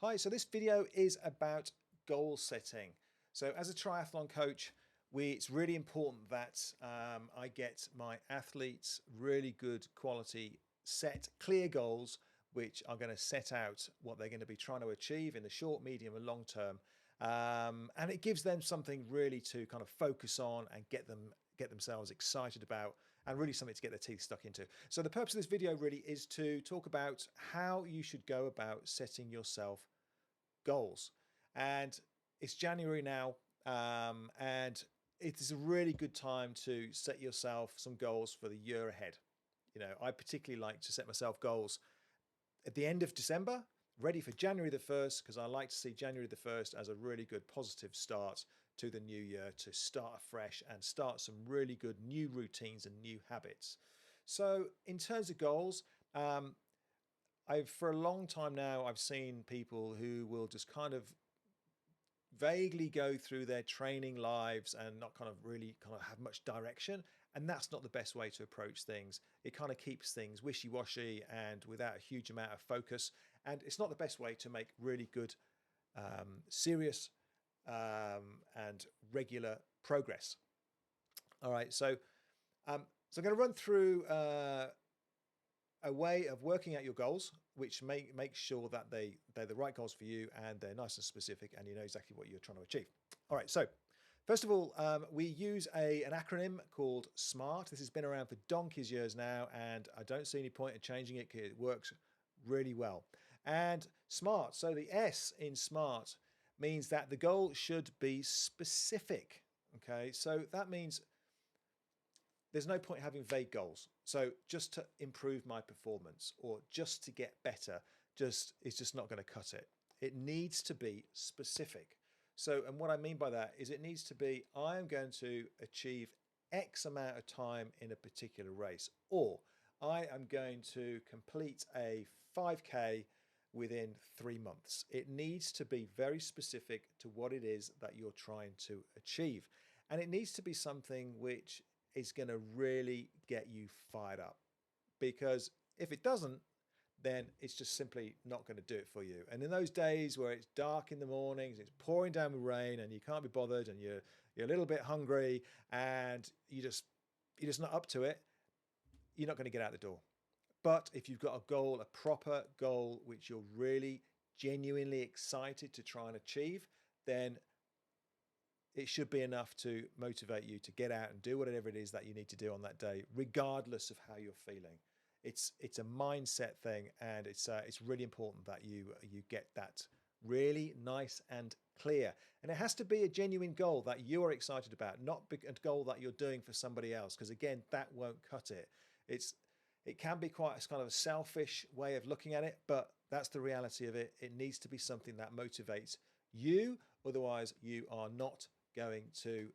Hi, so this video is about goal setting. So as a triathlon coach, it's really important that I get my athletes really good quality set, clear goals, which are going to set out what they're going to be trying to achieve in the short, medium and long term. And it gives them something really to kind of focus on and get themselves excited about, and really something to get their teeth stuck into. So the purpose of this video really is to talk about how you should go about setting yourself goals. And it's January now, and it is a really good time to set yourself some goals for the year ahead. You know, I particularly like to set myself goals at the end of December, ready for January the 1st, because I like to see January the 1st as a really good positive start to the new year, to start afresh and start some really good new routines and new habits. So in terms of goals, for a long time now, I've seen people who will just kind of vaguely go through their training lives and not really have much direction. And that's not the best way to approach things. It kind of keeps things wishy-washy and without a huge amount of focus. And it's not the best way to make really good, serious and regular progress. All right, so I'm going to run through a way of working out your goals, which make sure that they're the right goals for you and they're nice and specific and you know exactly what you're trying to achieve. All right, so first of all, we use an acronym called SMART. This has been around for donkey's years now, and I don't see any point in changing it because it works really well. And SMART, so the S in SMART means that the goal should be specific. Okay, so that means there's no point having vague goals. So just to improve my performance or just to get better, it's just not going to cut it. It needs to be specific. So, and what I mean by that is it needs to be, I am going to achieve X amount of time in a particular race, or I am going to complete a 5K within 3 months. It needs to be very specific to what it is that you're trying to achieve. And it needs to be something which is going to really get you fired up, because if it doesn't, then it's just simply not going to do it for you. And in those days where it's dark in the mornings, it's pouring down with rain and you can't be bothered and you're a little bit hungry and you're just not up to it, you're not going to get out the door. But if you've got a goal, a proper goal, which you're really genuinely excited to try and achieve, then it should be enough to motivate you to get out and do whatever it is that you need to do on that day, regardless of how you're feeling. It's a mindset thing, and it's really important that you get that really nice and clear. And it has to be a genuine goal that you're excited about, not a goal that you're doing for somebody else, because again, that won't cut it. It can be quite a kind of a selfish way of looking at it, but that's the reality of it. It needs to be something that motivates you, otherwise you are not going to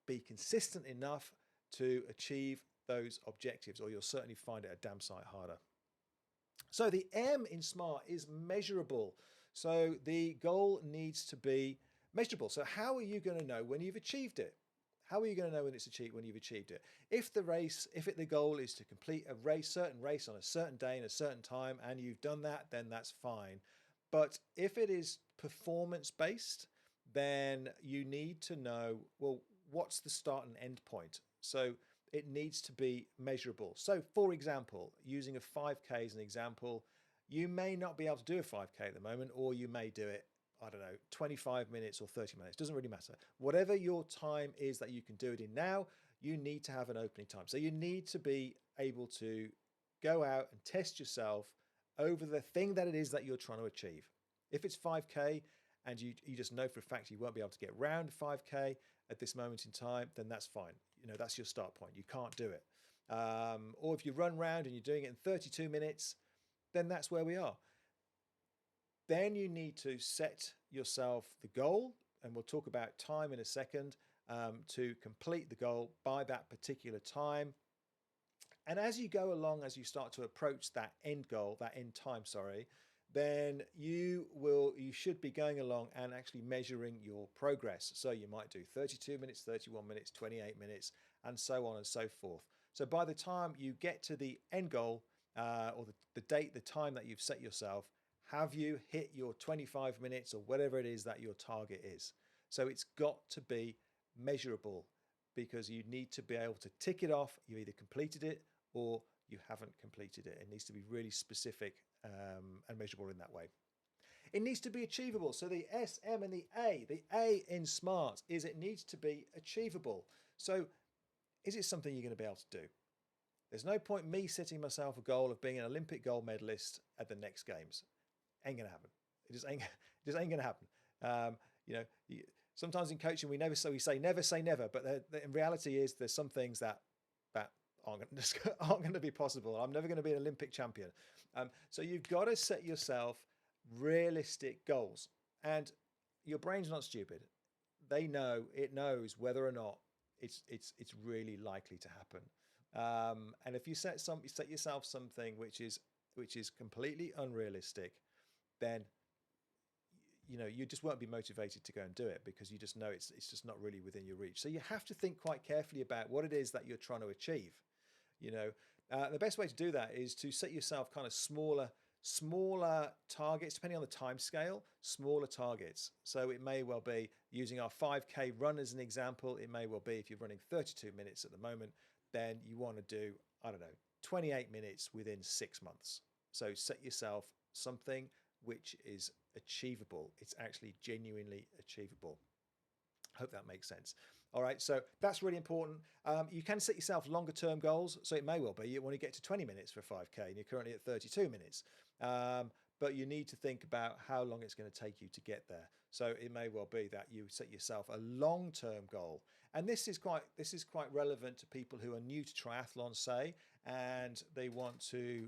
be consistent enough to achieve those objectives, or you'll certainly find it a damn sight harder. So the M in SMART is measurable. So the goal needs to be measurable. So how are you going to know when you've achieved it? How are you going to know when you've achieved it? If the goal is to complete a certain race on a certain day and a certain time, and you've done that, then that's fine. But if it is performance based, then you need to know, well, what's the start and end point? So it needs to be measurable. So for example, using a 5K as an example, you may not be able to do a 5K at the moment, or you may do it, I don't know, 25 minutes or 30 minutes, doesn't really matter. Whatever your time is that you can do it in now, you need to have an opening time. So you need to be able to go out and test yourself over the thing that it is that you're trying to achieve. If it's 5K and you just know for a fact you won't be able to get round 5K at this moment in time, then that's fine. You know, that's your start point. You can't do it. Or if you run round and you're doing it in 32 minutes, then that's where we are. Then you need to set yourself the goal, and we'll talk about time in a second, to complete the goal by that particular time. And as you go along, as you start to approach that end goal, that end time, sorry, then you should be going along and actually measuring your progress. So you might do 32 minutes, 31 minutes, 28 minutes, and so on and so forth. So by the time you get to the end goal, or the date, the time that you've set yourself, have you hit your 25 minutes or whatever it is that your target is? So it's got to be measurable, because you need to be able to tick it off. You either completed it or you haven't completed it. It needs to be really specific and measurable in that way. It needs to be achievable. So the S, M, and the A in SMART is it needs to be achievable. So is it something you're going to be able to do? There's no point me setting myself a goal of being an Olympic gold medalist at the next games. Ain't going to happen. It just ain't going to happen. Sometimes in coaching we say never, but in reality is there's some things that aren't going to be possible. I'm never going to be an Olympic champion. So you've got to set yourself realistic goals, and your brain's not stupid. It knows whether or not it's really likely to happen. And if you set yourself something which is completely unrealistic, then you just won't be motivated to go and do it, because you just know it's just not really within your reach. So you have to think quite carefully about what it is that you're trying to achieve. The best way to do that is to set yourself kind of smaller targets, depending on the time scale, smaller targets. So it may well be, using our 5K run as an example, it may well be if you're running 32 minutes at the moment, then you want to do, 28 minutes within 6 months. So set yourself something which is achievable. It's actually genuinely achievable. Hope that makes sense. All right, so that's really important. You can set yourself longer term goals. So it may well be you want to get to 20 minutes for 5K and you're currently at 32 minutes. But you need to think about how long it's going to take you to get there. So it may well be that you set yourself a long-term goal. And this is quite relevant to people who are new to triathlon, say, and they want to,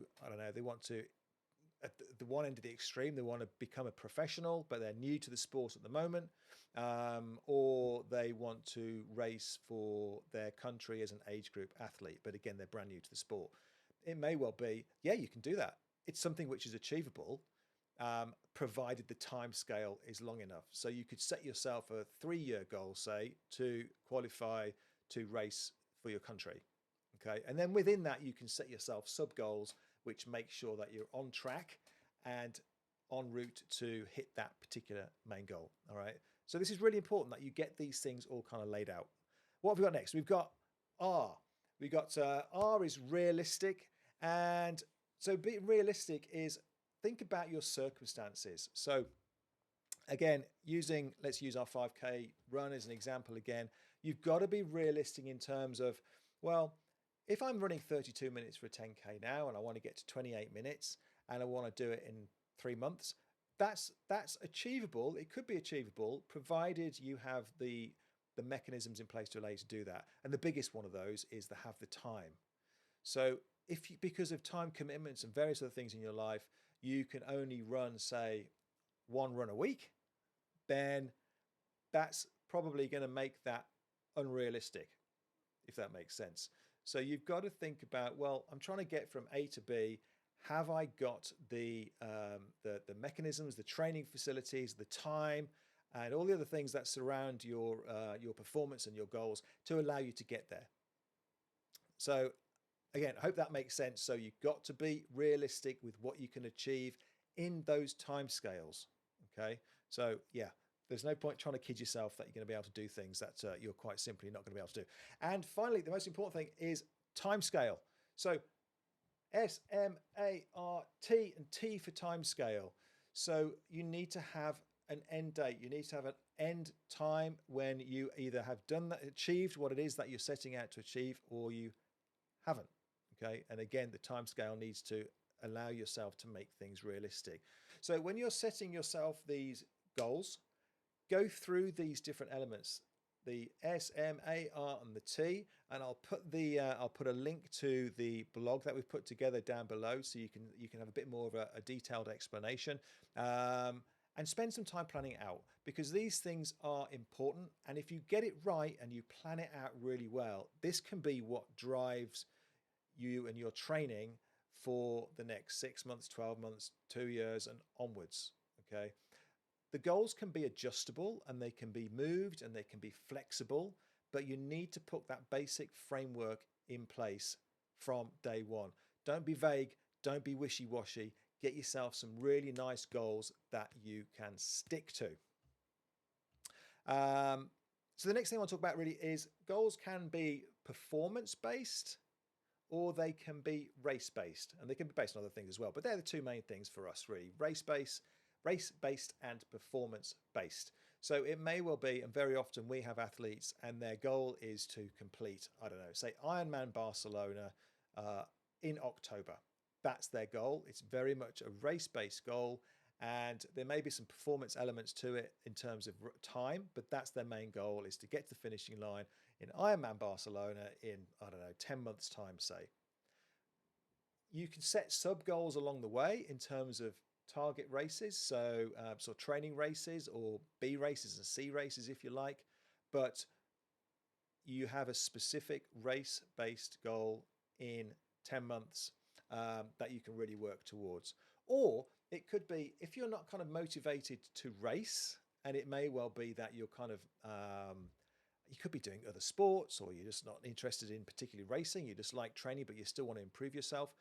at the one end of the extreme, they want to become a professional, but they're new to the sport at the moment, or they want to race for their country as an age group athlete, but again, they're brand new to the sport. It may well be, yeah, you can do that. It's something which is achievable, provided the time scale is long enough. So you could set yourself a 3-year goal, say, to qualify to race for your country. Okay, and then within that, you can set yourself sub goals, which make sure that you're on track and en route to hit that particular main goal. All right. So this is really important that you get these things all kind of laid out. What have we got next? We've got R. We've got R is realistic. And so being realistic is think about your circumstances. So again, let's use our 5K run as an example again. You've got to be realistic in terms of, well, if I'm running 32 minutes for a 10K now and I want to get to 28 minutes and I want to do it in 3 months, that's achievable. It could be achievable, provided you have the mechanisms in place to allow you to do that. And the biggest one of those is to have the time. So because of time commitments and various other things in your life, you can only run, say, 1 run a week, then that's probably going to make that unrealistic, if that makes sense. So you've got to think about, well, I'm trying to get from A to B. Have I got the mechanisms, the training facilities, the time, and all the other things that surround your performance and your goals to allow you to get there? So again, I hope that makes sense. So you've got to be realistic with what you can achieve in those time scales. Okay. So yeah, there's no point trying to kid yourself that you're going to be able to do things that you're quite simply not going to be able to do. And finally, the most important thing is time scale. So SMART and T for time scale. So you need to have an end date. You need to have an end time when you either have achieved what it is that you're setting out to achieve, or you haven't. Okay. And again, the time scale needs to allow yourself to make things realistic. So when you're setting yourself these goals, go through these different elements, the S, M, A, R, and the T, and I'll put a link to the blog that we've put together down below, so you can have a bit more of a detailed explanation, and spend some time planning it out, because these things are important. And if you get it right and you plan it out really well, this can be what drives you and your training for the next 6 months, 12 months, 2 years, and onwards. Okay. The goals can be adjustable and they can be moved and they can be flexible, but you need to put that basic framework in place from day one. Don't be vague. Don't be wishy-washy. get yourself some really nice goals that you can stick to. So the next thing I want to talk about really is goals can be performance-based or they can be race-based, and they can be based on other things as well. But they're the two main things for us, really: race-based and performance-based. So it may well be, and very often we have athletes, and their goal is to complete, I don't know, say Ironman Barcelona in October. That's their goal. It's very much a race-based goal, and there may be some performance elements to it in terms of time, but that's their main goal, is to get to the finishing line in Ironman Barcelona in, I don't know, 10 months' time, say. You can set sub-goals along the way in terms of target races, so sort of training races or B races and C races, if you like, but you have a specific race-based goal in 10 months that you can really work towards. Or it could be, if you're not kind of motivated to race, and it may well be that you're kind of, you could be doing other sports, or you're just not interested in particularly racing, you just like training, but you still want to improve yourself,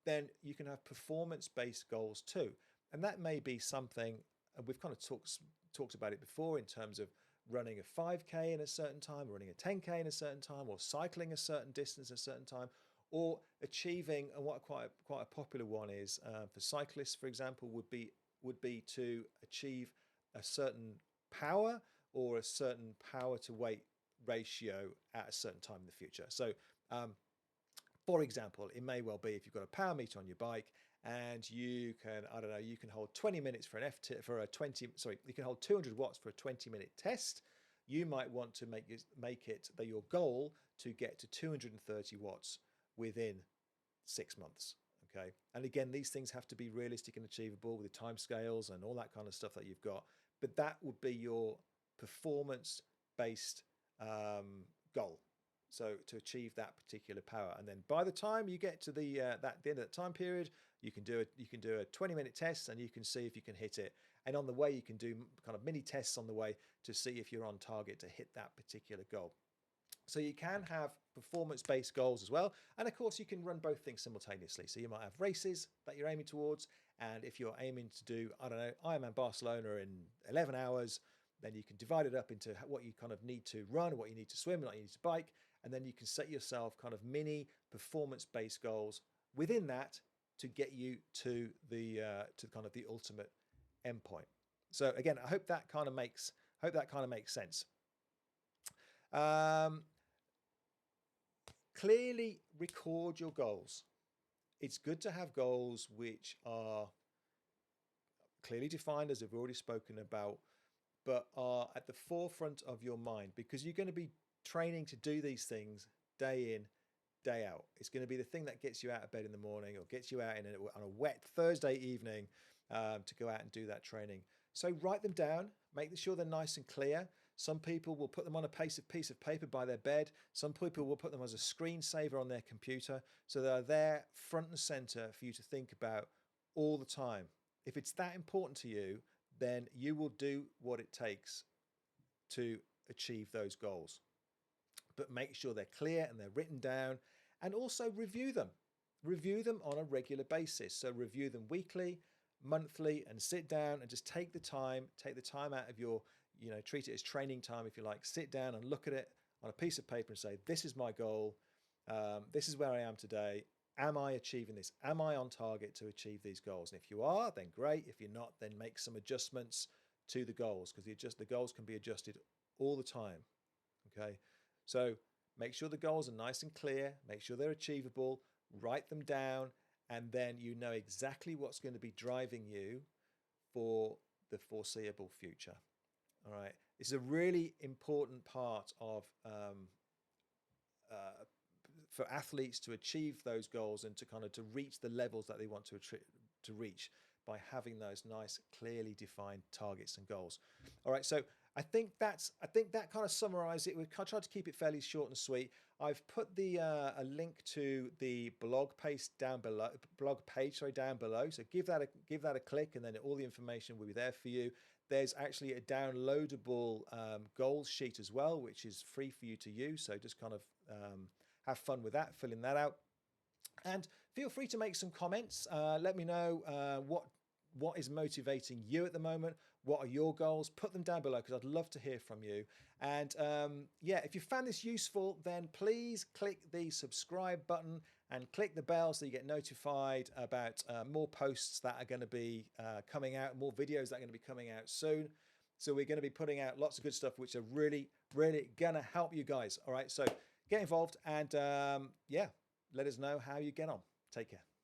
then you can have performance-based goals too. And that may be something, and we've kind of talked about it before, in terms of running a 5K in a certain time, running a 10K in a certain time, or cycling a certain distance at a certain time, or achieving, and what quite a popular one is for cyclists, for example, would be to achieve a certain power or a certain power to weight ratio at a certain time in the future. So for example, it may well be, if you've got a power meter on your bike and you can, I don't know, you can hold 20 minutes for you can hold 200 watts for a 20-minute test. You might want to make it that your goal to get to 230 watts within 6 months. Okay. And again, these things have to be realistic and achievable with the timescales and all that kind of stuff that you've got. But that would be your performance-based goal. So to achieve that particular power, and then by the time you get to the end of that time period, you can do a 20-minute test, and you can see if you can hit it. And on the way, you can do kind of mini tests on the way to see if you're on target to hit that particular goal. So you can have performance-based goals as well. And of course, you can run both things simultaneously. So you might have races that you're aiming towards. And if you're aiming to do, I don't know, Ironman Barcelona in 11 hours, then you can divide it up into what you kind of need to run, what you need to swim, what you need to bike. And then you can set yourself kind of mini performance-based goals within that to get you to the kind of the ultimate endpoint. So again, I hope that kind of makes sense. Clearly record your goals. It's good to have goals which are clearly defined, as I've already spoken about, but are at the forefront of your mind, because you're going to be training to do these things day in, day out. It's going to be the thing that gets you out of bed in the morning, or gets you out on a wet Thursday evening to go out and do that training. So write them down, make sure they're nice and clear. Some people will put them on a piece of paper by their bed. Some people will put them as a screensaver on their computer. So they're there front and center for you to think about all the time. If it's that important to you, then you will do what it takes to achieve those goals. But make sure they're clear and they're written down, and also review them. Review them on a regular basis. So review them weekly, monthly, and sit down and just take the time out of your, treat it as training time, if you like. Sit down and look at it on a piece of paper and say, this is my goal. This is where I am today. Am I achieving this? Am I on target to achieve these goals? And if you are, then great. If you're not, then make some adjustments to the goals, because the goals can be adjusted all the time. Okay. So make sure the goals are nice and clear, make sure they're achievable, write them down, and then you know exactly what's going to be driving you for the foreseeable future. All right. It's a really important part of for athletes to achieve those goals and to reach the levels that they want to reach, by having those nice, clearly defined targets and goals. All right. So I think that kind of summarizes it. We've tried to keep it fairly short and sweet. I've put a link to the blog page down below. So give that a click, and then all the information will be there for you. There's actually a downloadable goals sheet as well, which is free for you to use. So just kind of have fun with that, filling that out. And feel free to make some comments. Let me know what is motivating you at the moment. What are your goals? Put them down below because I'd love to hear from you. And yeah, if you found this useful, then please click the subscribe button and click the bell so you get notified about more posts that are going to be coming out, more videos that are going to be coming out soon. So we're going to be putting out lots of good stuff, which are really, really going to help you guys. All right, so get involved and yeah, let us know how you get on. Take care.